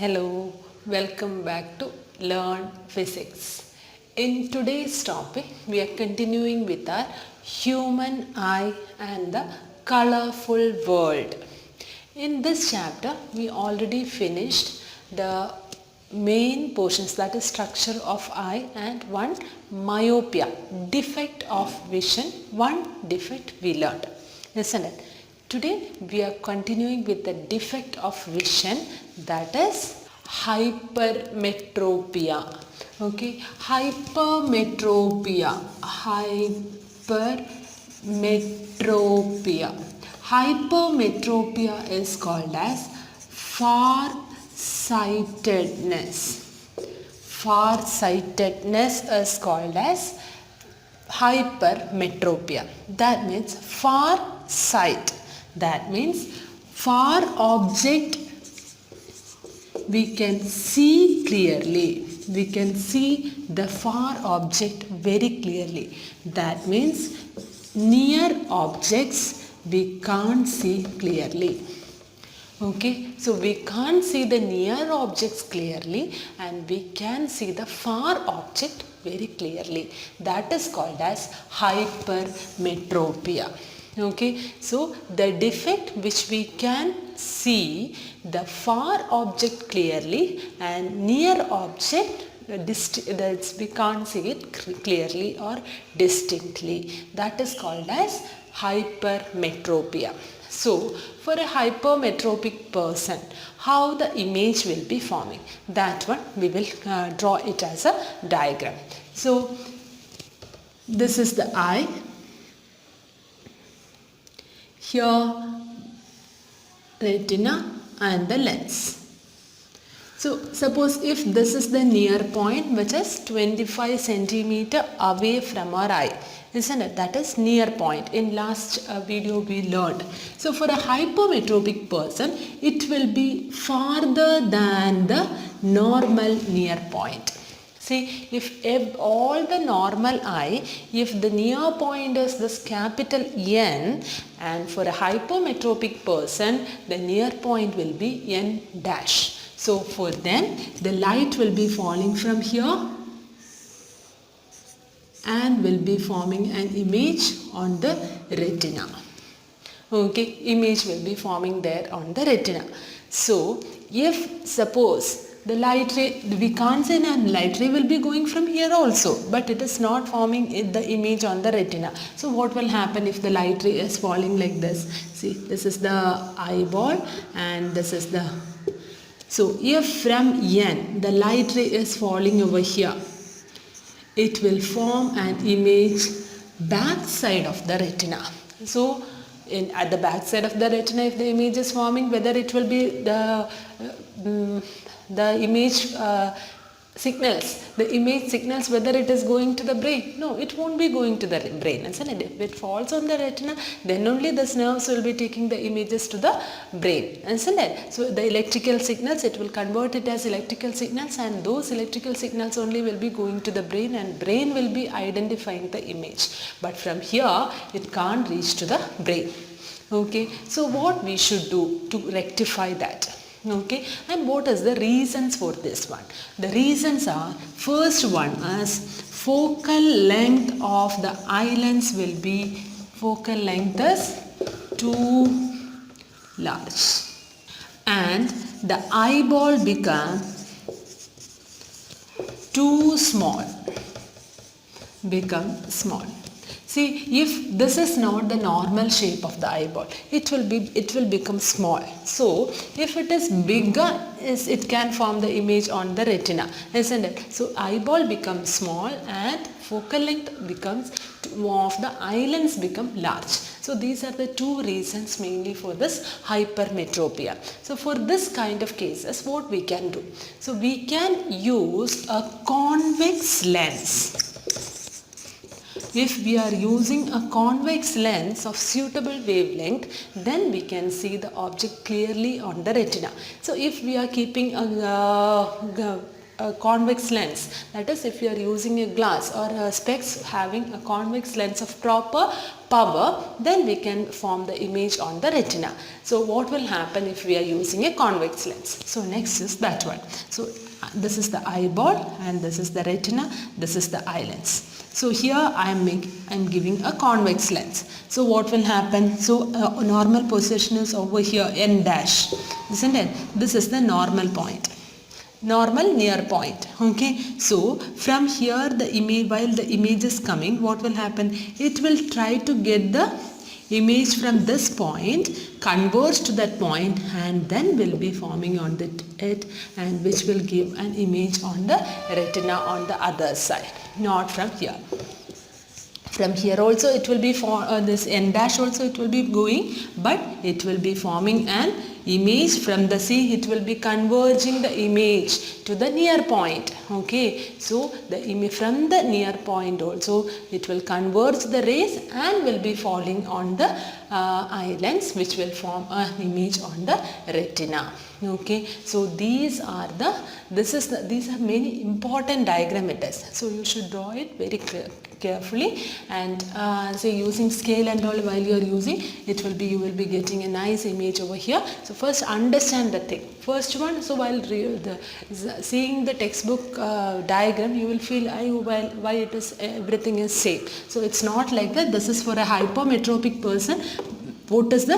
Hello, welcome back to Learn Physics. In today's topic, we are continuing with our human eye and the colorful world. In this chapter, we already finished the main portions, that is structure of eye and one myopia, defect of vision, one defect we learned, isn't it? Today we are continuing with the defect of vision, that is hypermetropia. Okay, hypermetropia. Hypermetropia is called as farsightedness. Farsightedness is called as hypermetropia. That means far sight. That means far object we can see clearly. We can see the far object very clearly. That means near objects we can't see clearly. Okay, so we can't see the near objects clearly and we can see the far object very clearly. That is called as hypermetropia. Okay, so the defect which we can see the far object clearly and near object we can't see it clearly or distinctly. That is called as hypermetropia. So for a hypermetropic person, how the image will be forming, that one we will draw it as a diagram. So this is the eye. Here retina and the lens. So suppose if this is the near point which is 25 centimeter away from our eye, isn't it? That is near point. In last video we learned. So for a hypermetropic person, it will be farther than the normal near point. See, if all the normal eye, if the near point is this capital N, and for a hypermetropic person, the near point will be N dash. So for them, the light will be falling from here and will be forming an image on the retina. Okay, image will be forming there on the retina. So if suppose the light ray, we can't say that light ray will be going from here also, but it is not forming the image on the retina. So what will happen if the light ray is falling like this? See, this is the eyeball and this is the... So if from N the light ray is falling over here, it will form an image back side of the retina. So at the back side of the retina, if the image is forming, whether it will be the image signals whether it is going to the brain. No, it won't be going to the brain, isn't it? If it falls on the retina, then only the nerves will be taking the images to the brain, isn't it? So the electrical signals, it will convert it as electrical signals, and those electrical signals only will be going to the brain, and brain will be identifying the image. But from here, it can't reach to the brain. Okay, so what we should do to rectify that? Okay, and what is the reasons for this one? The reasons are, first one is focal length of the eye lens will be, focal length is too large and the eyeball become too small, See, if this is not the normal shape of the eyeball, it will become small. So if it is bigger, it can form the image on the retina, isn't it? So eyeball becomes small and focal length becomes of the eye lens become large. So these are the two reasons mainly for this hypermetropia. So for this kind of cases, what we can do? So we can use a convex lens. If we are using a convex lens of suitable wavelength, then we can see the object clearly on the retina. So if we are keeping a convex lens, that is if you are using a glass or a specs having a convex lens of proper power, then we can form the image on the retina. So what will happen if we are using a convex lens? So next is that one. So this is the eyeball and this is the retina, this is the eye lens. So here I am giving a convex lens. So what will happen? So normal position is over here, n dash, isn't it? This is the normal point, normal near point. Okay, so from here the image, while the image is coming, what will happen? It will try to get the image from this point, converge to that point, and then will be forming on it, and which will give an image on the retina on the other side, not from here. From here also it will be for this n dash also it will be going, but it will be forming an image from the sea. It will be converging the image to the near point. Okay, so the image from the near point also it will converge the rays and will be falling on the eye lens, which will form an image on the retina. Okay, so these are many important diagram it is. So you should draw it very carefully, and say using scale and all while you are using it, you will be getting a nice image over here. So first understand the thing. First one, so while seeing the textbook diagram, you will feel why it is everything is same. So it's not like that. This is for a hypermetropic person. What is the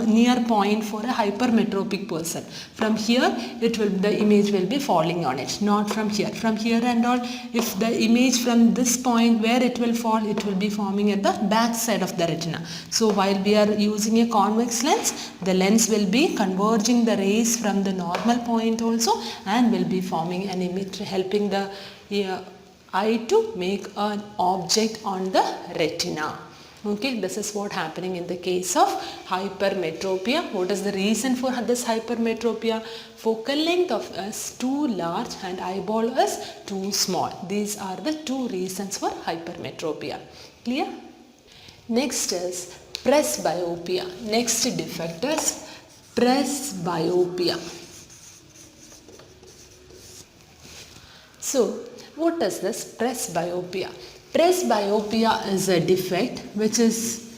near point for a hypermetropic person? From here the image will be falling on it, not from here. From here and all, if the image from this point where it will fall, it will be forming at the back side of the retina. So while we are using a convex lens, the lens will be converging the rays from the normal point also, and will be forming an image, helping the eye to make an object on the retina. Okay, this is what happening in the case of hypermetropia. What is the reason for this hypermetropia? Focal length of is too large and eyeball is too small. These are the two reasons for hypermetropia. Clear? Next is presbyopia. Next defect is presbyopia. So what is this presbyopia? Presbyopia is a defect which is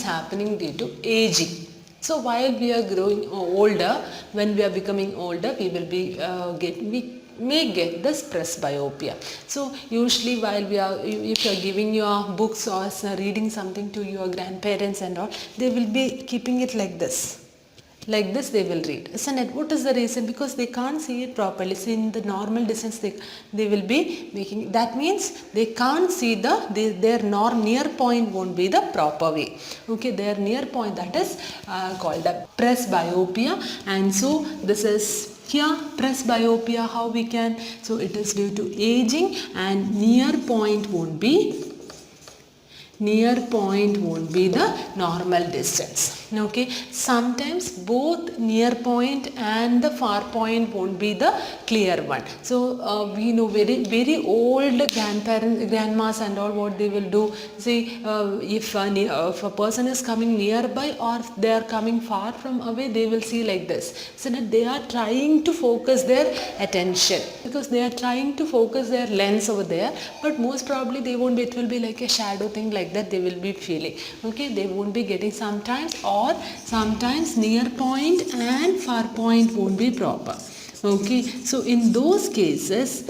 happening due to aging. So while we are growing older, when we are becoming older, we will be we may get this presbyopia. So usually while if you are giving your books or reading something to your grandparents and all, they will be keeping it like this. Like this they will read, isn't it? What is the reason? Because they can't see it properly. See, in the normal distance they will be making, that means they can't see their near point won't be the proper way. Okay, their near point, that is called a presbyopia. And so this is here presbyopia, how we can, so it is due to aging, and near point won't be the normal distance. Okay, sometimes both near point and the far point won't be the clear one. So we know very old grandmas and all, what they will do, see if a person is coming nearby or they are coming far from away, they will see like this. So that they are trying to focus their attention, because they are trying to focus their lens over there, but most probably they won't be, it will be like a shadow thing, like that they will be feeling. Okay, they won't be getting sometimes, or sometimes near point and far point won't be proper. Okay, so in those cases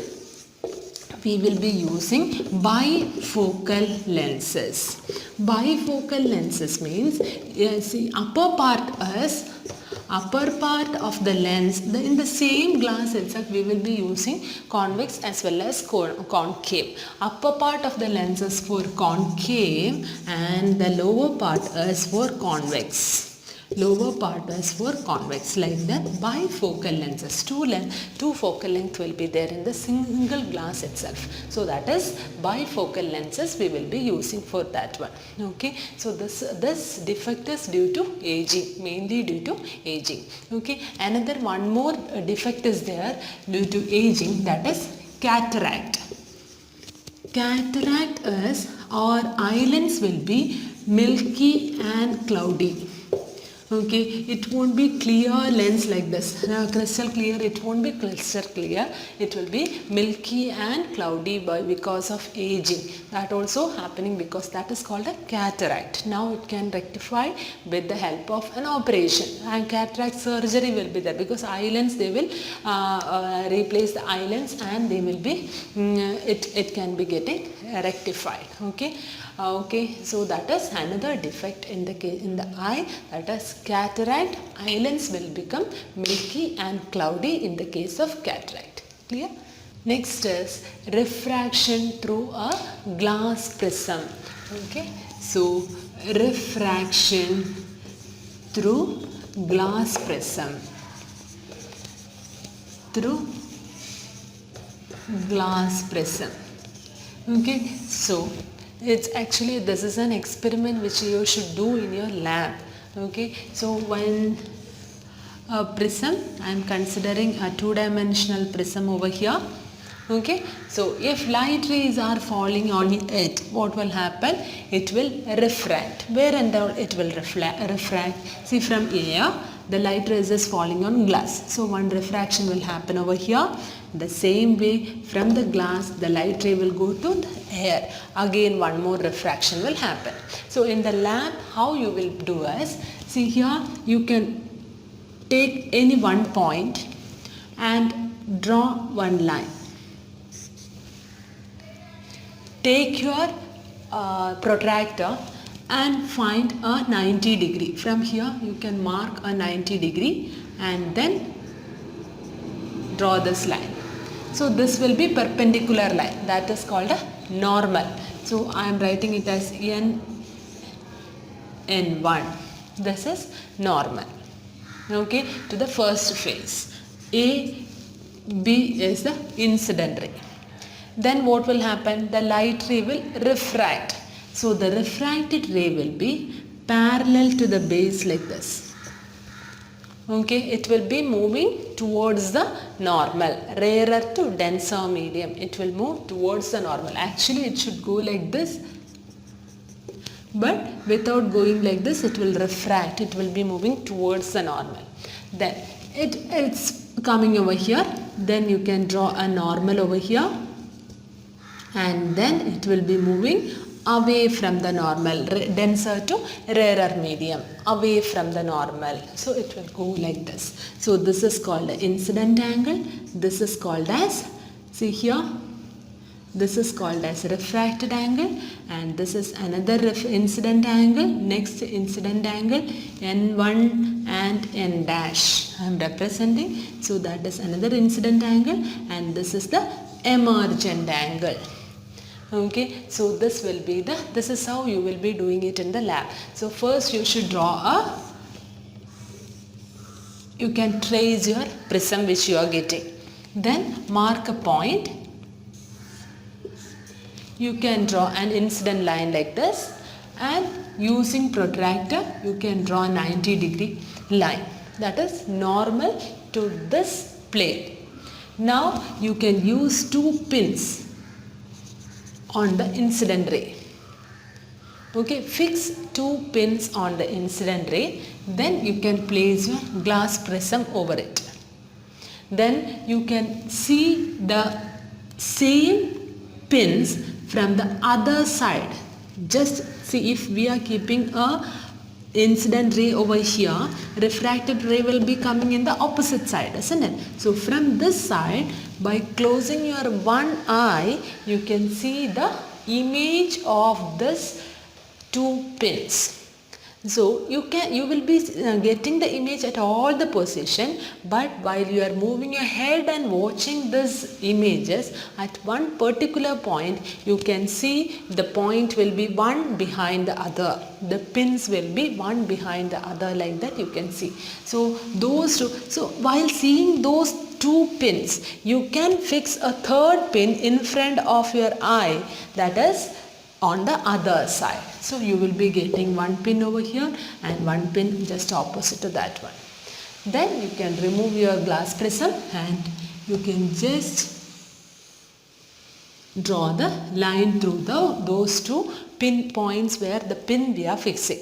we will be using bifocal lenses. Bifocal lenses means, see, upper part of the lens, in the same glass itself we will be using convex as well as concave. Upper part of the lens is for concave and the lower part is for convex. Lower part is for convex, like that. Bifocal lenses, two focal length will be there in the single glass itself. So that is bifocal lenses we will be using for that one. Okay, so this defect is due to aging, mainly due to aging. Okay, another one more defect is there due to aging, that is cataract. Cataract is, our eye lens will be milky and cloudy. Okay, it won't be clear lens like this. Now, crystal clear, it won't be crystal clear. It will be milky and cloudy because of aging. That also happening because that is called a cataract. Now it can rectify with the help of an operation, and cataract surgery will be there because eye lens, they will replace the eye lens, and they will be it can be getting rectified. Okay. Okay, so that is another defect in the eye, that is cataract. Eye lens will become milky and cloudy in the case of cataract. Clear? Next is refraction through a glass prism. Okay, so refraction through glass prism. Through glass prism. Okay, so it's actually, this is an experiment which you should do in your lab. Okay, so when a prism, I am considering a two-dimensional prism over here. Okay, so if light rays are falling on it, what will happen? It will refract. Where and it will refract? See, from here the light rays is falling on glass, so one refraction will happen over here. The same way, from the glass the light ray will go to the air, again one more refraction will happen. So in the lab, how you will do is, see here, you can take any one point and draw one line. Take your protractor and find a 90 degree. From here you can mark a 90 degree and then draw this line. So this will be perpendicular line, that is called a normal. So I am writing it as N1. This is normal. Okay, to the first phase. A, B is the incident ray. Then what will happen? The light ray will refract. So the refracted ray will be parallel to the base like this. Okay, it will be moving towards the normal, rarer to denser medium. It will move towards the normal. Actually, it should go like this, but without going like this, it will refract. It will be moving towards the normal. Then it's coming over here. Then you can draw a normal over here, and then it will be moving away from the normal, denser to rarer medium, away from the normal. So it will go like this. So this is called the incident angle. This is called as, see here, this is called as refracted angle, and this is another incident angle. Next incident angle, N1 and N dash I am representing. So that is another incident angle, and this is the emergent angle. Okay, so this will be this is how you will be doing it in the lab. So first you should draw you can trace your prism which you are getting. Then mark a point. You can draw an incident line like this, and using protractor you can draw a 90 degree line, that is normal to this plane. Now you can use two pins on the incident ray. Okay, fix two pins on the incident ray. Then you can place your glass prism over it. Then you can see the same pins from the other side. Just see, if we are keeping a incident ray over here, refracted ray will be coming in the opposite side, isn't it? So from this side, by closing your one eye, you can see the image of this two pins. So you will be getting the image at all the position, but while you are moving your head and watching these images, at one particular point you can see the point will be one behind the other. The pins will be one behind the other, like that you can see. So those two, so while seeing those two pins, you can fix a third pin in front of your eye, that is on the other side. So you will be getting one pin over here and one pin just opposite to that one. Then you can remove your glass prism and you can just draw the line through those two pin points where the pin we are fixing.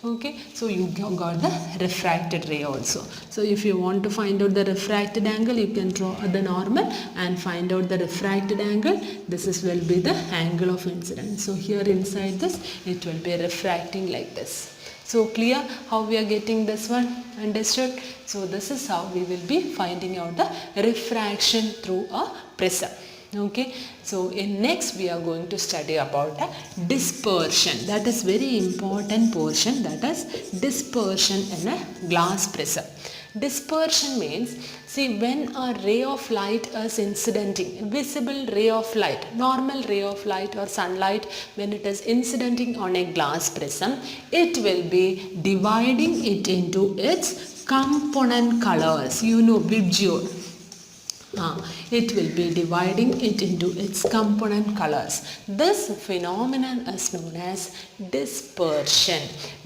Okay, so you got the refracted ray also. So if you want to find out the refracted angle, you can draw the normal and find out the refracted angle. This will be the angle of incidence. So here inside this, it will be refracting like this. So clear how we are getting this one? Understood? So this is how we will be finding out the refraction through a prism. Okay, so in next we are going to study about the dispersion. That is very important portion, that is dispersion in a glass prism. Dispersion means, see, when a ray of light is incidenting, visible ray of light, normal ray of light or sunlight, when it is incidenting on a glass prism, it will be dividing it into its component colors. You know, visual. It will be dividing it into its component colors. This phenomenon is known as dispersion.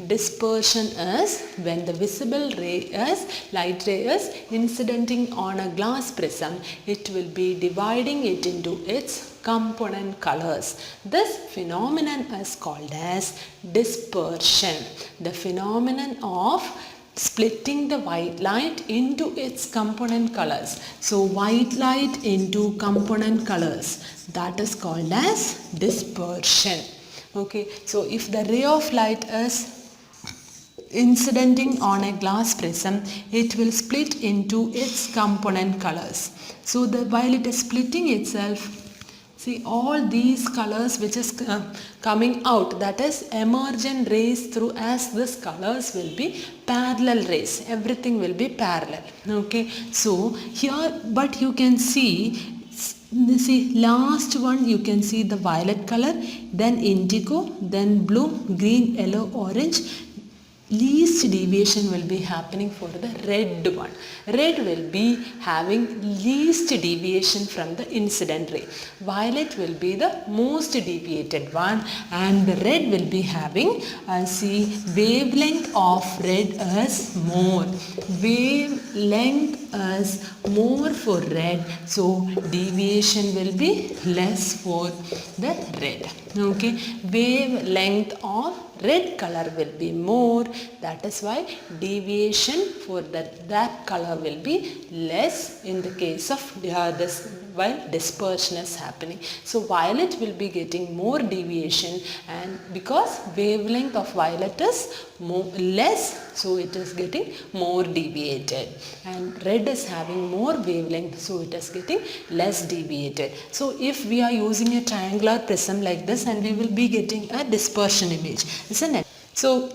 Dispersion is when the visible ray is, light ray is incidenting on a glass prism, it will be dividing it into its component colors. This phenomenon is called as dispersion. The phenomenon of splitting the white light into its component colors. So white light into component colors, that is called as dispersion. Okay, so if the ray of light is incidenting on a glass prism, it will split into its component colors. So while it is splitting itself, see, all these colors which is coming out, that is emergent rays through, as this colors will be parallel rays. Everything will be parallel. Okay, so here, but you can see, last one you can see the violet color, then indigo, then blue, green, yellow, orange. Least deviation will be happening for the red one. Red will be having least deviation from the incident ray. Violet will be the most deviated one, and the red will be having, see, wavelength of red is more. Wavelength is more for red, so deviation will be less for the red. Okay, wavelength of red color will be more, that is why deviation for that color will be less in the case of this, while dispersion is happening. So violet will be getting more deviation, and because wavelength of violet is less, so it is getting more deviated, and red is having more wavelength, so it is getting less deviated. So if we are using a triangular prism like this, and we will be getting a dispersion image, isn't it? So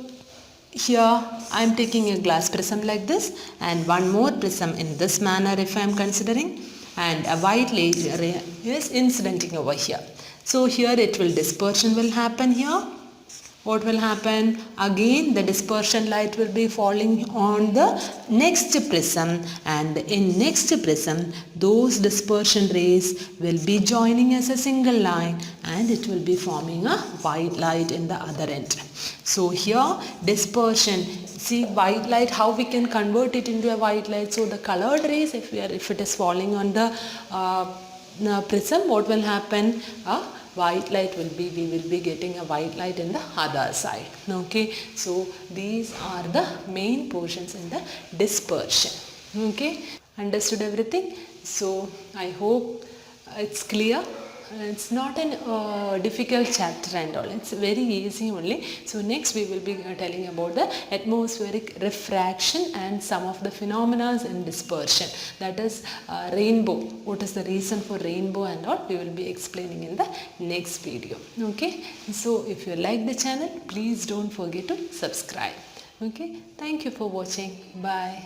here I am taking a glass prism like this, and one more prism in this manner if I am considering, and a white ray is incidenting over here. So here it will, dispersion will happen here. What will happen? Again the dispersion light will be falling on the next prism, and in next prism those dispersion rays will be joining as a single line, and it will be forming a white light in the other end. So here dispersion, see white light, how we can convert it into a white light. So the colored rays, if it is falling on the prism, what will happen? White light will be, we will be getting a white light in the other side. Okay, so these are the main portions in the dispersion. Okay, understood everything? So I hope it's clear. It's not a difficult chapter and all, it's very easy only. So next we will be telling about the atmospheric refraction and some of the phenomena in dispersion, that is rainbow. What is the reason for rainbow and all, we will be explaining in the next video. Okay, so if you like the channel, please don't forget to subscribe. Okay, thank you for watching. Bye.